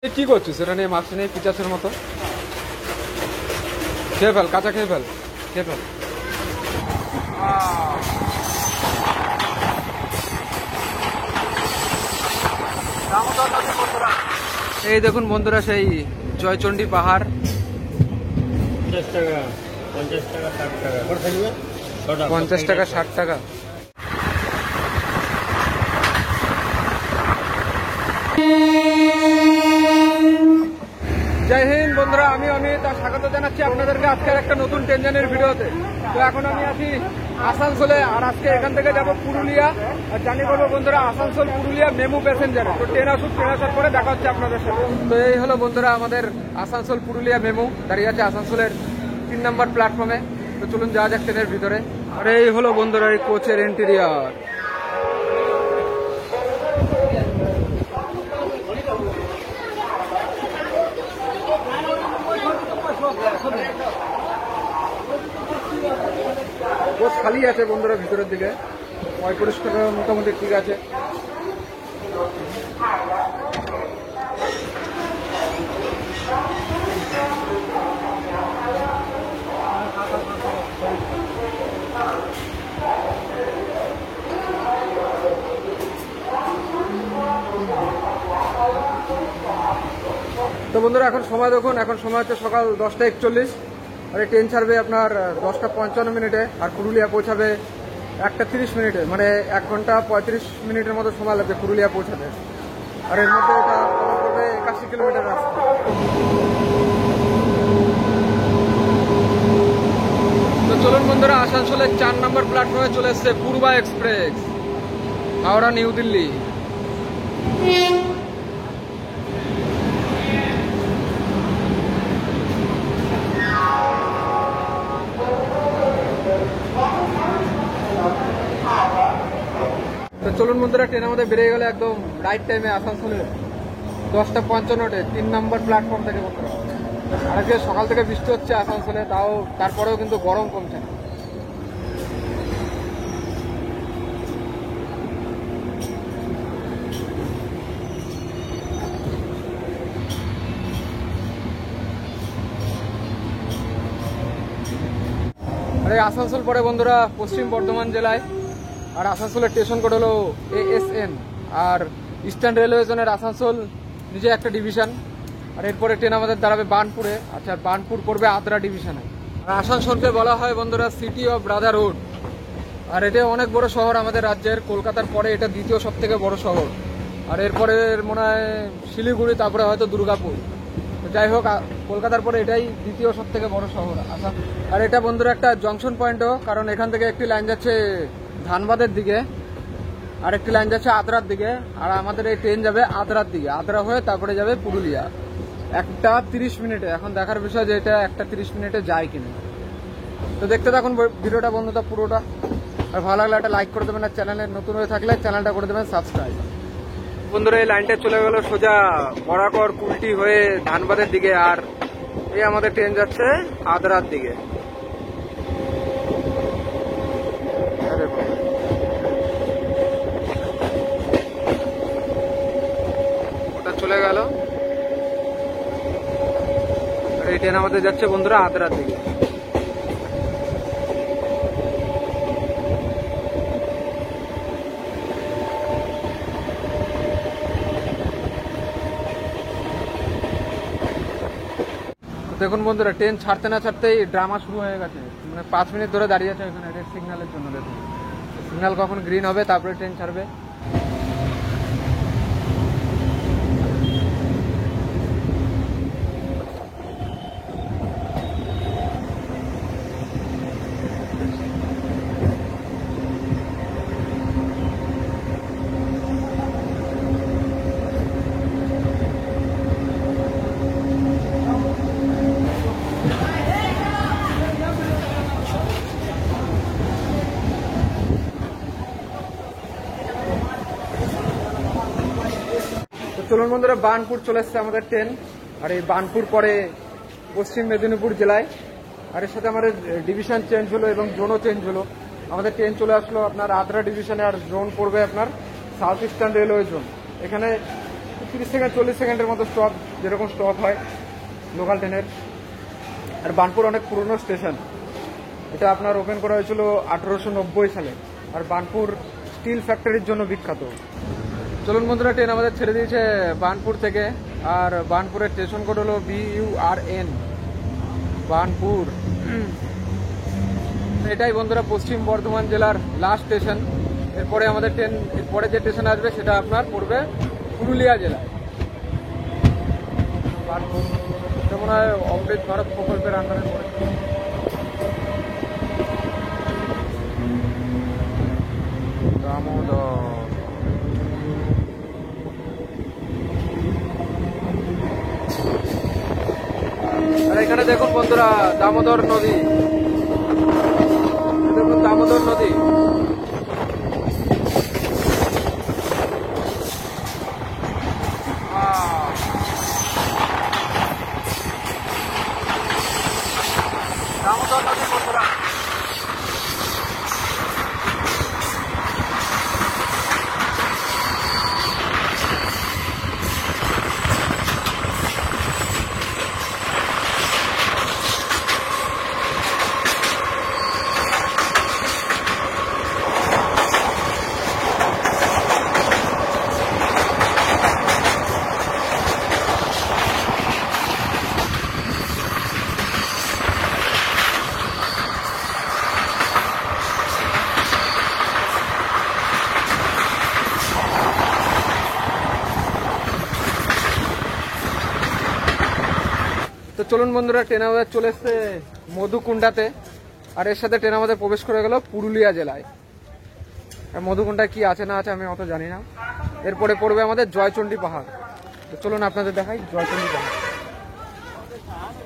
কি করছিস এটা নিয়ে? মাছ নিয়ে পিচাসের মতো খেয়ে ফেল, কাঁচা খেয়ে ফেল, খেয়ে ফেল। এই দেখুন বন্ধুরা, সেই জয়চণ্ডী পাহাড়। 50 টাকা, 50 টাকা, 60 টাকা। 50 টাকা, 60 টাকা। জয় হিন্দ বন্ধুরা, আমি অমিত আর স্বাগত জানাচ্ছি আপনাদেরকে আজকের একটা নতুন টেনজানের ভিডিওতে। তো এখন আমি আছি আসানসোলে, আর আজকে এখান থেকে যাব পুরুলিয়া। আর জানি করবো বন্ধুরা আসানসোল পুরুলিয়া মেমু প্যাসেঞ্জারে। তো ট্রেন আসার পরে দেখা হচ্ছে আপনাদের সাথে। তো এই হলো বন্ধুরা আমাদের আসানসোল পুরুলিয়া মেমু, দাঁড়িয়ে আছে আসানসোলের 3 নম্বর প্ল্যাটফর্মে। তো চলুন যাওয়া যাক ট্রেনের ভিতরে। আর এই হলো বন্ধুরা এই কোচের ইন্টেরিয়র। কোচ খালি আছে বন্ধুরা ভিতরের দিকে, পরিষ্কার মোটামুটি ঠিক আছে। তো বন্ধুরা এখন সময় দেখুন, এখন সময় হচ্ছে সকাল 10টা 41। আর এই ট্রেন ছাড়বে আপনার 10টা 55 আর পুরুলিয়া পৌঁছাবে 1টা 30। মানে 1 ঘন্টা 35 মিনিটের মতো সময় লাগবে পুরুলিয়া পৌঁছাতে। আর এর মধ্যে এটা কভার করবে 81 কিলোমিটার রাস্তা। তো চলুন বন্ধুরা, আসানসোলের 4 নম্বর প্ল্যাটফর্মে চলে এসছে পূর্বা এক্সপ্রেস, হাওড়া নিউ দিল্লি। তো চলুন বন্ধুরা, ট্রেন আমাদের বেরিয়ে গেলে একদম রাইট টাইমে আসানসোলে 10টা 55 3 নম্বর প্ল্যাটফর্ম থেকে বন্ধুরা। আর আজকে সকাল থেকে বৃষ্টি হচ্ছে আসানসোলে, তারপরেও কিন্তু গরম কমছে না। আর এই আসানসোল পরে বন্ধুরা পশ্চিম বর্ধমান জেলায়। আর আসানসোলের স্টেশন কোড হলো ASN। আর ইস্টার্ন রেলওয়ে জোনের আসানসোল নিজে একটা ডিভিশন। আর এরপরে ট্রেন আমাদের দাঁড়াবে বার্নপুরে। আচ্ছা, বার্নপুর পড়বে আদ্রা ডিভিশনে। আর আসানসোলকে বলা হয় বন্ধুরা সিটি অফ ব্রাদারহুড। আর এটা অনেক বড় শহর আমাদের রাজ্যের। কলকাতার পরে এটা দ্বিতীয় সব থেকে বড় শহর। আর এরপরে মনে হয় শিলিগুড়ি, তারপরে হয়তো দুর্গাপুর। যাই হোক, কলকাতার পরে এটাই দ্বিতীয় সব থেকে বড় শহর আসাম। আর এটা বন্ধুরা একটা জংশন পয়েন্টও, কারণ এখান থেকে একটি লাইন যাচ্ছে ধানবাদের দিকে, আর একটি লাইন যাচ্ছে আদ্রার দিকে। আর আমাদের এই ট্রেন যাবে আদ্রার দিকে, আদ্রা হয়ে তারপরে যাবে পুরুলিয়া 1টা 30। এখন দেখার বিষয় যে এটা 1টা 30 যায় কিনা। তো দেখতে থাকুন ভিডিওটা বন্ধুটা পুরোটা। আর ভালো লাগলে একটা লাইক করে দেবেন, আর চ্যানেলে নতুন হয়ে থাকলে চ্যানেলটা করে দেবেন সাবস্ক্রাইব। বন্ধুরা এই লাইনটা চলে গেল সোজা বরাকর কুলটি হয়ে ধানবাদের দিকে। আর এই আমাদের ট্রেন যাচ্ছে আদ্রার দিকে। ওটা চলে গেল। আর এই ট্রেন আমাদের যাচ্ছে বন্ধুরা আদ্রার দিকে। দেখুন বন্ধুরা, ট্রেন ছাড়তে না ছাড়তেই ড্রামা শুরু হয়ে গেছে। মানে 5 মিনিট ধরে দাঁড়িয়ে আছে এখানে রেড সিগন্যালের জন্য। দেখুন সিগন্যাল কখন গ্রিন হবে তারপরে ট্রেন ছাড়বে। চলুন বন্ধুরা, বার্নপুর চলে এসছে আমাদের ট্রেন। আর এই বার্নপুর পরে পশ্চিম মেদিনীপুর জেলায়। আর এর সাথে আমাদের ডিভিশন চেঞ্জ হলো এবং জোনও চেঞ্জ হলো। আমাদের ট্রেন চলে আসলো আপনার আদ্রা ডিভিশনে, আর জোন পড়বে আপনার সাউথ ইস্টার্ন রেলওয়ে জোন। এখানে 30 থেকে 40 সেকেন্ডের মতো স্টপ, যেরকম স্টপ হয় লোকাল ট্রেনের। আর বার্নপুর অনেক পুরনো স্টেশন, এটা আপনার ওপেন করা হয়েছিল 1890 সালে। আর বার্নপুর স্টিল ফ্যাক্টরির জন্য বিখ্যাত। চলুন বন্ধুরা, ট্রেন আমাদের ছেড়ে দিয়েছে বার্নপুর থেকে। আর বার্নপুরের স্টেশন কোড হলো BURN, বার্নপুর। এটাই বন্ধুরা পশ্চিম বর্ধমান জেলার লাস্ট স্টেশন। এরপরে আমাদের ট্রেন, এরপরে যে স্টেশন আসবে সেটা আপনার পড়বে পুরুলিয়া জেলায়, বার্নপুর। এটা মনে হয় অমৃত ভারত প্রকল্পের আন্ডারে পড়ে। দামোদর, আর এখানে দেখুন বন্ধুরা দামোদর নদী, দেখুন দামোদর নদী। দামোদর নদী বন্ধুরা। তো চলুন বন্ধুরা, ট্রেন আমাদের চলে এসছে মধুকুণ্ডাতে। আর এর সাথে ট্রেন আমাদের প্রবেশ করে গেল পুরুলিয়া জেলায়। আর মধুকুণ্ডায় কি আছে না আছে আমি অত জানি না। এরপরে পড়বে আমাদের জয়চণ্ডী পাহাড়। তো চলুন আপনাদের দেখাই জয়চণ্ডী পাহাড়।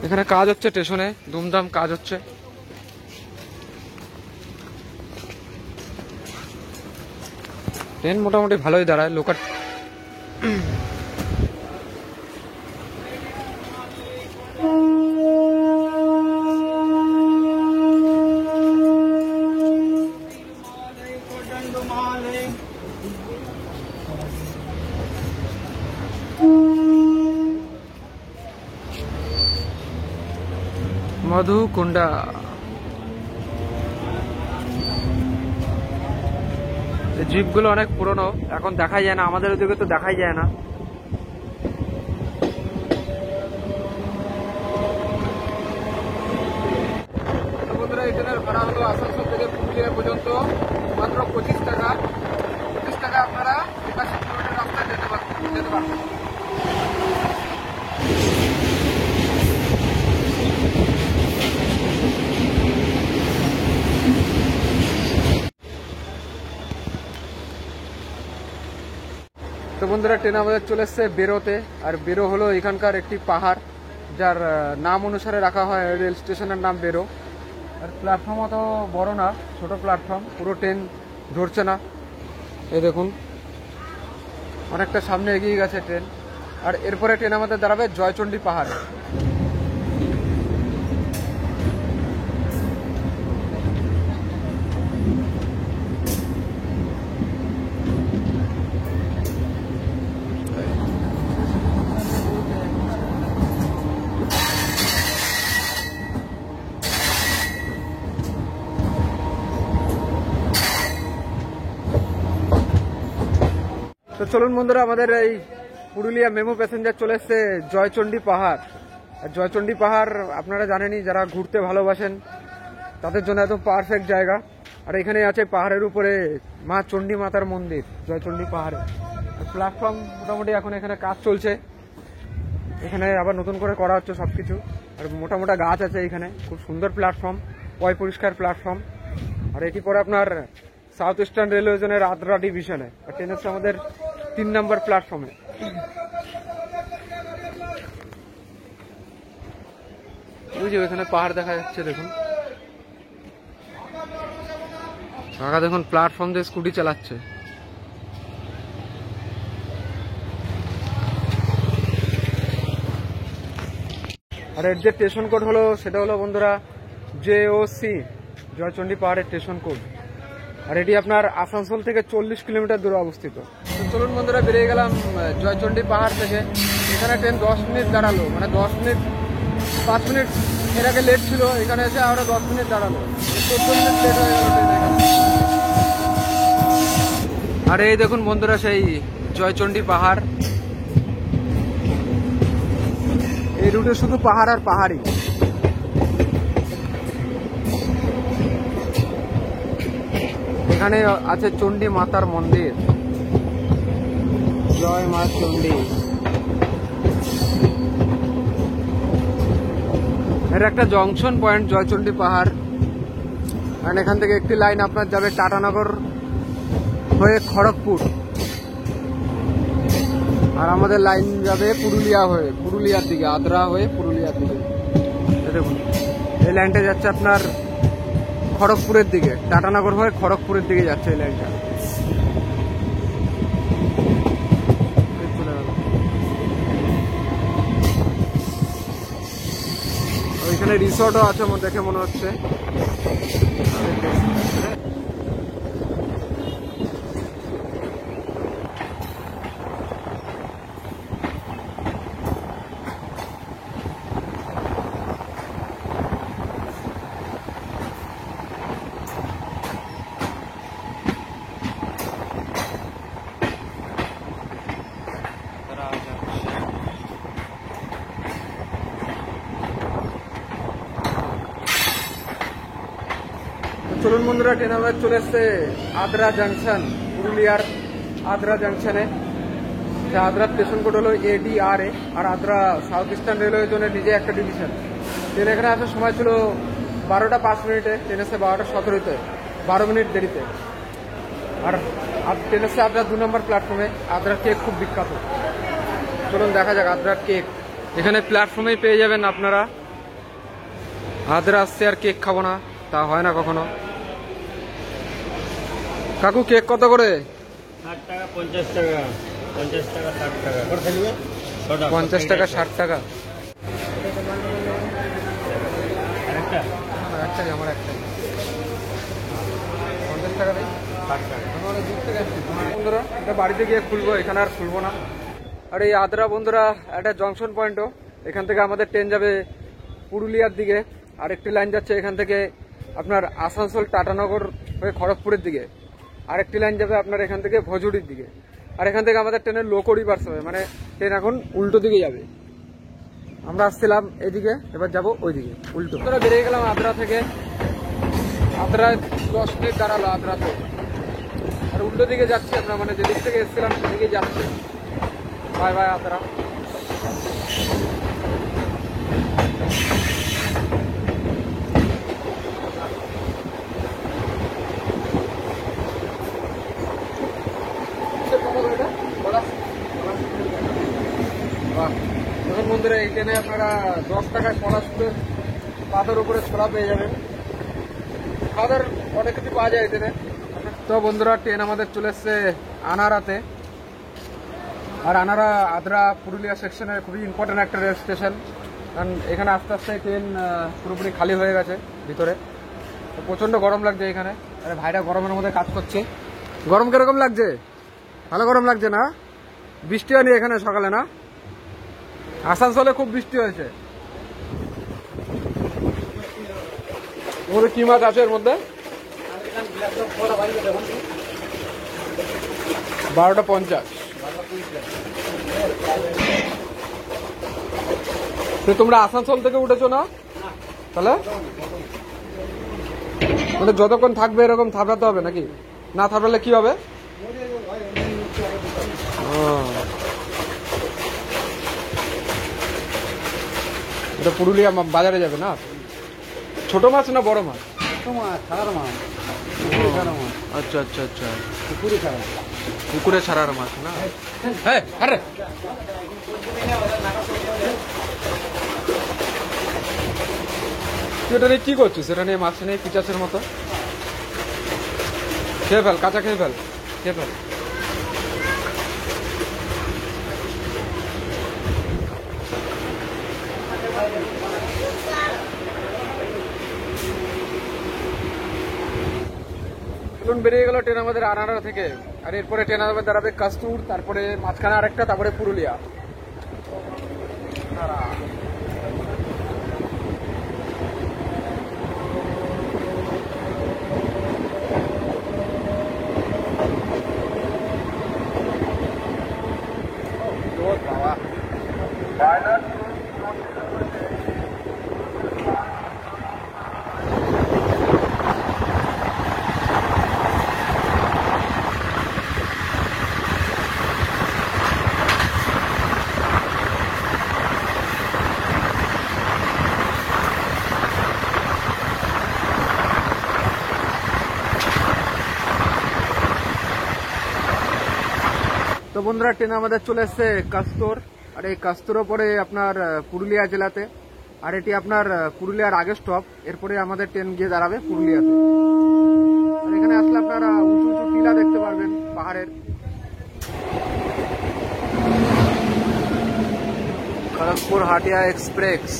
এখানে কাজ হচ্ছে, স্টেশনে ধুমধাম কাজ হচ্ছে। ট্রেন মোটামুটি ভালোই দাঁড়ায় লোকাল। মধুকুণ্ডা, জিপগুলো অনেক পুরনো, এখন দেখাই যায় না, আমাদের ওদিকে তো দেখাই যায় না। বন্ধুরা, এই ট্রেনের ভাড়া হলো আসানসোল থেকে পুরুলিয়া পর্যন্ত মাত্র 25 টাকা। 25 টাকা আপনারা 81 কিলোমিটার রাস্তায় যেতে পারবেন। তো বন্ধুরা, ট্রেন আমাদের চলে এসছে বেরোতে। আর বেরো হলো এখানকার একটি পাহাড়, যার নাম অনুসারে রাখা হয় রেল স্টেশনের নাম বেরো। আর প্ল্যাটফর্ম অত বড় না, ছোট প্ল্যাটফর্ম, পুরো ট্রেন ধরছে না। এই দেখুন অনেকটা সামনে এগিয়ে গেছে ট্রেন। আর এরপরে ট্রেন আমাদের দাঁড়াবে জয়চণ্ডী পাহাড়ে। তো চলুন বন্ধুরা, আমাদের এই পুরুলিয়া মেমু প্যাসেঞ্জার চলে এসছে জয়চণ্ডী পাহাড়। আর জয়চণ্ডী পাহাড় আপনারা জানেনই, যারা ঘুরতে ভালোবাসেন তাদের জন্য একদম পারফেক্ট জায়গা। আর এখানে আছে পাহাড়ের উপরে মা চণ্ডী মাতার মন্দির, জয়চণ্ডী পাহাড়ে। প্ল্যাটফর্ম মোটামুটি এখন এখানে কাজ চলছে, এখানে আবার নতুন করে করা হচ্ছে সবকিছু। আর মোটা গাছ আছে এখানে, খুব সুন্দর প্ল্যাটফর্ম, পয় পরিষ্কার প্ল্যাটফর্ম। আর এটি পরে আপনার সাউথ ইস্টার্ন রেলওয়ে জোনের আদ্রা ডিভিশনে। আর ট্রেন হচ্ছে আমাদের 3 নম্বর প্ল্যাটফর্মে। ওই যে ওইখানে পাহাড় দেখা যাচ্ছে, দেখুন কাকা, দেখুন প্ল্যাটফর্ম দিয়ে স্কুটি চালাচ্ছে। আর এর যে স্টেশন কোড হলো সেটা হলো বন্ধুরা JOC, জয়চণ্ডী পাহাড়ের স্টেশন কোড। আর এটি আপনার আসানসোল থেকে 40 কিলোমিটার দূরে অবস্থিত। তো চলুন বন্ধুরা, বেরিয়ে গেলাম জয়চণ্ডী পাহাড় থেকে। এখানে ট্রেন 10 মিনিট দাঁড়ালো, মানে 10 মিনিট 5 মিনিট এর আগে লেট ছিল, এখানে এসে আরো 10 মিনিট দাঁড়ালো, 14 মিনিট লেট হয়ে গেল ট্রেন এখানে। আর এই দেখুন বন্ধুরা সেই জয়চণ্ডী পাহাড়। এই রুটে শুধু পাহাড় আর পাহাড়ি। এখানে আছে চণ্ডী মাতার মন্দির, জয় মা চণ্ডী। এর একটা জংশন পয়েন্ট জয়চণ্ডী পাহাড়। আর এখান থেকে একটি লাইন আপনার যাবে টাটানগর হয়ে খড়গপুর, আর আমাদের লাইন যাবে পুরুলিয়া হয়ে, পুরুলিয়ার দিকে, আদ্রা হয়ে পুরুলিয়ার দিকে। দেখুন এই লাইনটা যাচ্ছে আপনার খড়গপুরের দিকে, টাটানগর হয়ে খড়গপুরের দিকে যাচ্ছে এই লাইনটা। ওইখানে রিসর্টও আছে দেখে মনে হচ্ছে। চলুন বন্ধুরা, ট্রেন আমাদের চলে এসছে আদ্রা জাংশন, পুরুলিয়ার আদ্রা জাংশনে। আদ্রা স্টেশন কোড হলো ADRA, আর আদ্রা সাউথ ইস্টার্ন রেলওয়ে জোনের নিজে একটা ডিভিশন। ট্রেন এখানে আসার সময় ছিল 12টা 5 মিনিটে, ট্রেন এসে 12টা 17-তে, 12 মিনিট দেরিতে। আর ট্রেন এসে আদ্রা 2 নম্বর প্ল্যাটফর্মে। আদ্রার কেক খুব বিখ্যাত, চলুন দেখা যাক আদ্রার কেক। এখানে প্ল্যাটফর্মেই পেয়ে যাবেন আপনারা। আদ্রা আসছে আর কেক খাবো না তা হয় না কখনো। কাকু কেক কত করে? 60 টাকা, 50 টাকা, 50 টাকা, 60 টাকা। 50 টাকা 60 টাকা। আরেকটা একটাই, আমার একটাই। 50 টাকা দেয়, 60 টাকা। আমরা দূর থেকে আসছি বন্ধুরা, এটা বাড়িতে গিয়ে খুলবো, এখানে আর খুলবো না। আর এই আদ্রা বন্ধুরা একটা জংশন পয়েন্টও। এখান থেকে আমাদের ট্রেন যাবে পুরুলিয়ার দিকে, আর একটি লাইন যাচ্ছে এখান থেকে আপনার আসানসোল টাটানগর হয়ে খড়গপুরের দিকে, আরেকটি লাইন যাবে আপনার এখান থেকে ভজুড়ির দিকে। আর এখান থেকে আমাদের ট্রেনের লোকও রিভার্স হবে, মানে ট্রেন এখন উল্টো দিকে যাবে। আমরা আসছিলাম এদিকে, এবার যাব ওইদিকে উল্টো। আমরা বেরিয়ে গেলাম আদ্রা থেকে। আদ্রায় 10 মিনিট দাঁড়ালো আদ্রাতে, আর উল্টো দিকে যাচ্ছি আমরা, মানে যেদিক থেকে এসেছিলাম সেদিকে যাচ্ছি। Bye bye Adra. এখন বন্ধুরা এখানে আপনারা 10 টাকায় পলাশপুরের পাতার উপরে ছোলা পেয়ে যাবেন। খাওয়ার অনেক কিছু পাওয়া যায় এখানে। তো বন্ধুরা ট্রেন আমাদের চলে এসছে আনারাতে। আর আনারা আদ্রা পুরুলিয়া সেকশনের খুবই ইম্পর্টেন্ট একটা রেল স্টেশন, কারণ এখানে আস্তে আস্তে ট্রেন পুরোপুরি খালি হয়ে গেছে ভিতরে। তো প্রচণ্ড গরম লাগছে এখানে। আরে ভাইরা গরমের মধ্যে কাজ করছে। গরম কিরকম লাগছে? ভালো গরম লাগছে না? বৃষ্টি হয়নি এখানে সকালে না? আসানসোলে খুব বৃষ্টি হয়েছে। কি মাছ আছে এর মধ্যে? 12:50। তোমরা আসানসোল থেকে উঠেছো না? তাহলে মানে যতক্ষণ থাকবে এরকম থাবড়াতে হবে নাকি? না থাবড়ালে কি হবে? এটা পুরুলিয়া বাজারে যাবে না? ছোট মাছ না বড় মাছ? ছাড়ার মাছ। আচ্ছা আচ্ছা আচ্ছা, পুকুরে ছাড়া। পুকুরে ছাড়ার মাছ না? হ্যাঁ আরে তুই এটা নিয়ে কি করছিস? এটা নিয়ে মাছ নিয়ে পিচাসের মতো খেয়ে ফেল, কাঁচা খেয়ে ফেল, খেয়ে ফেল। চলুন, বেরিয়ে গেল ট্রেন আমাদের আনাড়া থেকে। আর এরপরে ট্রেন আমাদের দাঁড়াবে কাস্তুর, তারপরে মাঝখানে আরেকটা, তারপরে পুরুলিয়া। তো বন্ধুরা, ট্রেন আমাদের চলে এসছে কাস্তর। আর এই কাস্তর পরে আপনার পুরুলিয়া জেলাতে। আর এটি আপনার পুরুলিয়ার আগে স্টপ। এরপরে আমাদের ট্রেন গিয়ে দাঁড়াবে পুরুলিয়াতে। আর এখানে আসলে আপনারা উঁচু উঁচু টিলা দেখতে পারবেন পাহাড়ের। খড়গপুর হাটিয়া এক্সপ্রেস।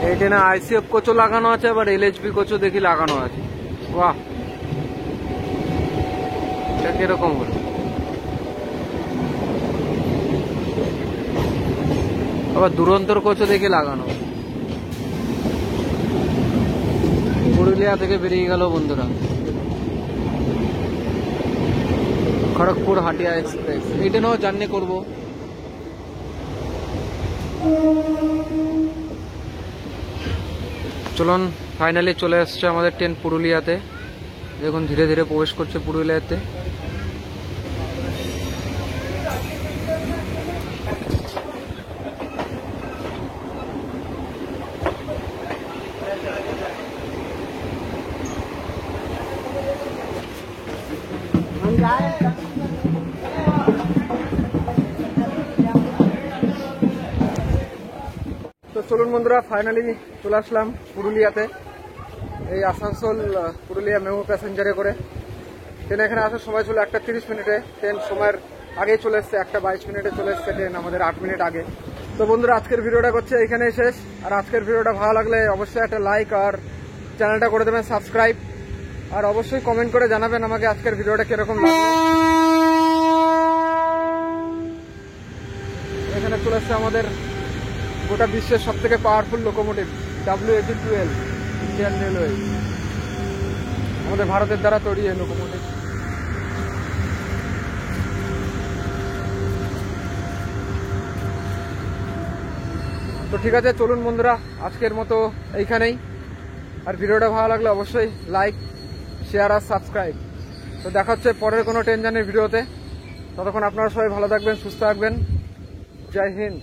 এই ট্রেনে আইসিএফ কোচও লাগানো আছে, আবার এলএইচবি কোচও দেখি লাগানো আছে। বাহ, এটা কিরকম হলো? আবার দুরন্তর কোচও দেখি লাগানো। পুরুলিয়া থেকে বেরিয়ে গেল বন্ধুরা খড়গপুর হাটিয়া এক্সপ্রেস। এই ট্রেনেও জার্নি করবো। চলুন, ফাইনালি চলে আসছে আমাদের ট্রেন পুরুলিয়াতে। দেখুন ধীরে ধীরে প্রবেশ করছে পুরুলিয়াতে। তো চলুন বন্ধুরা, ফাইনালি চলে আসলাম পুরুলিয়াতে। এই আসানসোল পুরুলিয়া মেমো প্যাসেঞ্জারে করে। ট্রেন এখানে আসার সময় ছিল 1:30 মিনিটে। ট্রেন সময়ের আগেই চলে এসছে, 1:22 মিনিটে চলে এসছে ট্রেন, আমাদের 8 মিনিট আগে। তো বন্ধুরা, আজকের ভিডিওটা করছে এখানেই শেষ। আর আজকের ভিডিওটা ভালো লাগলে অবশ্যই একটা লাইক আর চ্যানেলটা করে দেবেন সাবস্ক্রাইব। আর অবশ্যই কমেন্ট করে জানাবেন আমাকে আজকের ভিডিওটা কিরকম লাগলো। এখানে চলে এসছে আমাদের গোটা বিশ্বের সব থেকে powerful locomotive WAG-12 Indian railway. আমাদের ভারতের দ্বারা তৈরি এই লোকোমোটিভ। তো ঠিক আছে, চলুন বন্ধুরা, আজকের মতো এইখানেই। আর ভিডিওটা ভালো লাগলে অবশ্যই লাইক, শেয়ার আর সাবস্ক্রাইব। তো দেখা হচ্ছে পরের কোনো ট্রেন জার্নির ভিডিওতে। ততক্ষণ আপনারা সবাই ভালো থাকবেন, সুস্থ থাকবেন। জয় হিন্দ।